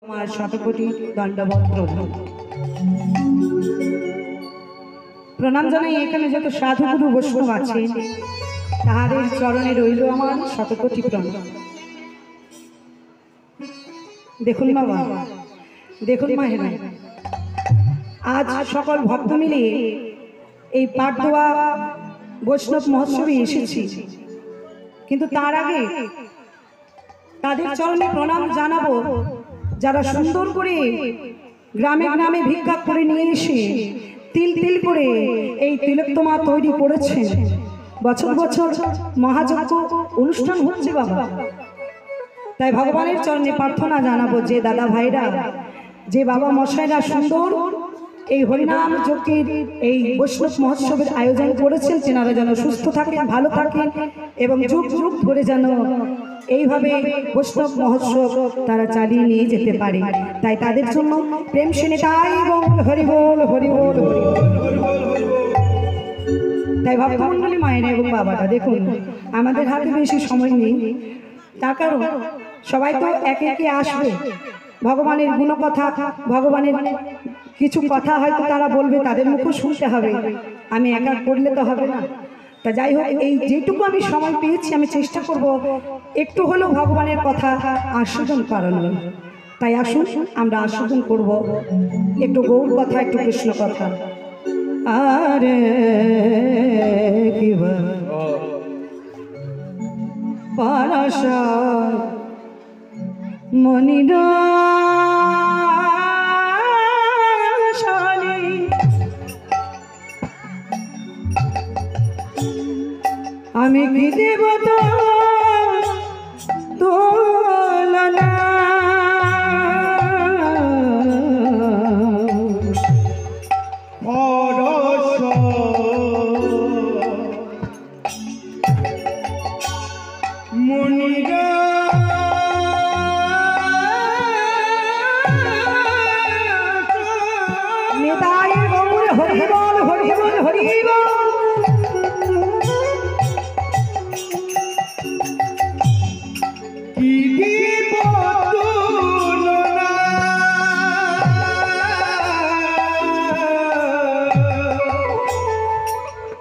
আমার শতকোটি দণ্ডবত প্রণাম। প্রণাম জানাই এখানে যত সাধুগুরু বৈষ্ণব আছেন তাহাদের চরণে রইল আমার শতকোটি প্রণাম। দেখুন বাবা, দেখুন মায়েরা, আজ সকল ভক্ত মিলে এই পাটদোয়া বৈষ্ণব মহোৎসবে এসেছি, কিন্তু তার আগে তাদের চরণে প্রণাম জানাবো যারা সুন্দর করে গ্রামে গ্রামে ভিক্ষা করে নিয়ে এসে তিল তিল করে এই তিলোত্তমা তৈরি করেছেন। বছর বছর মহাযজ্ঞ অনুষ্ঠান হচ্ছে বাবা, তাই ভগবানের চরণে প্রার্থনা জানাবো যে দাদা ভাইরা, যে বাবা মশাইরা সুন্দর এই হরিনাম যজ্ঞের এই বৈষ্ণব মহোৎসবের আয়োজন করেছেন, তেনারা যেন সুস্থ থাকেন, ভালো থাকেন এবং যুগ যুগ ধরে যেন এইভাবে বৈষ্ণব মহোৎসব তারা চালিয়ে নিয়ে যেতে পারে। তাই তাদের জন্য প্রেম শুনে তাই হরি বল হরি বল। তাই ভক্তমণ্ডলী মায়েরা এবং বাবারা, দেখুন আমাদের হাতে বেশি সময় নেই, তার কারণ সবাই তো একে একে আসবে, ভগবানের গুণকথা, ভগবানের কিছু কথা হয়তো তারা বলবে, তাদের মুখও শুনতে হবে, আমি একা করলে তো হবে না। তা যাই হোক, এই যেটুকু আমি সময় পেয়েছি আমি চেষ্টা করব একটু হলেও ভগবানের কথা আস্বাদন করানোর। তাই আসুন আমরা আস্বাদন করব একটু গৌর কথা, একটু কৃষ্ণ কথা। আরে কিবা পারাশা মনিরা আমি কি দেব তোলনা, মনিরা নিতাই গৌর হরি বল হরি বল হরি বল।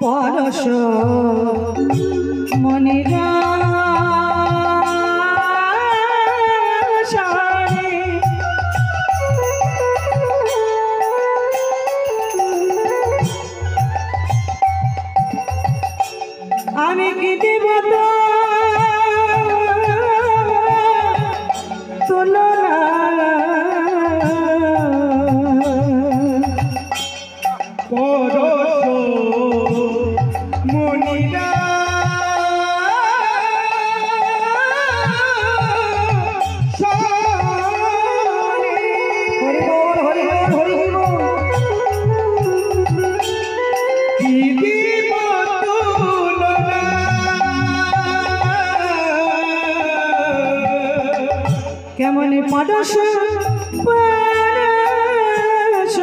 পরশ মনিরা আমি কি দেব তুলনা, মনিরা হরি বল হরি বল হরি বল। কেমন পরশ পরশ,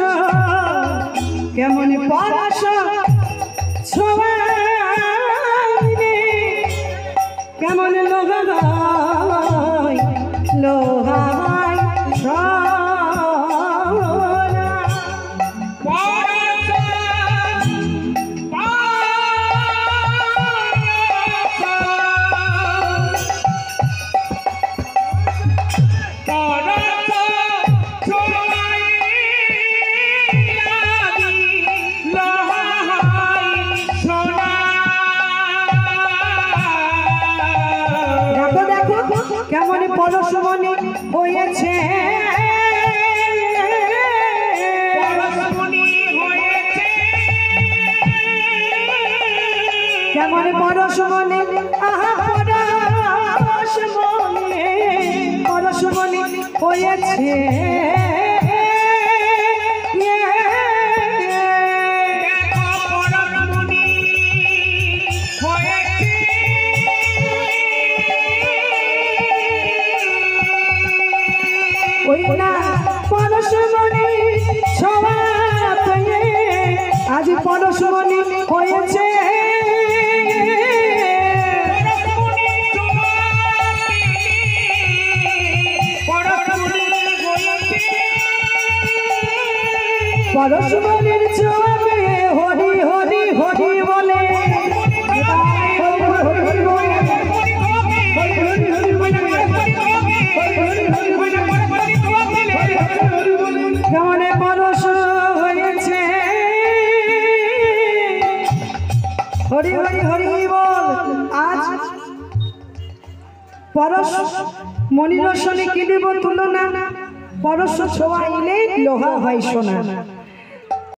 কেমন পরশ ছোঁয়াইরে, কেমন লোহাই লোহাই কেমন পরশমণি হয়েছে, কেমন পরশমণি, আহা পরশমণি, পরশমণি হয়েছে। পরশমণি ছোঁয়াতে আজ পরশমণি হয়েছে, পরশমণি পরশমণির ছোঁয়াবে হরি হরি হরি বলে কেমনে পরশ হয়েছে হরি হরি হরি বল। আজ পরশ মনিরসনে কি দেব তুলনা, পরশ ছোঁয়াইলে লোহা হয় সোনা।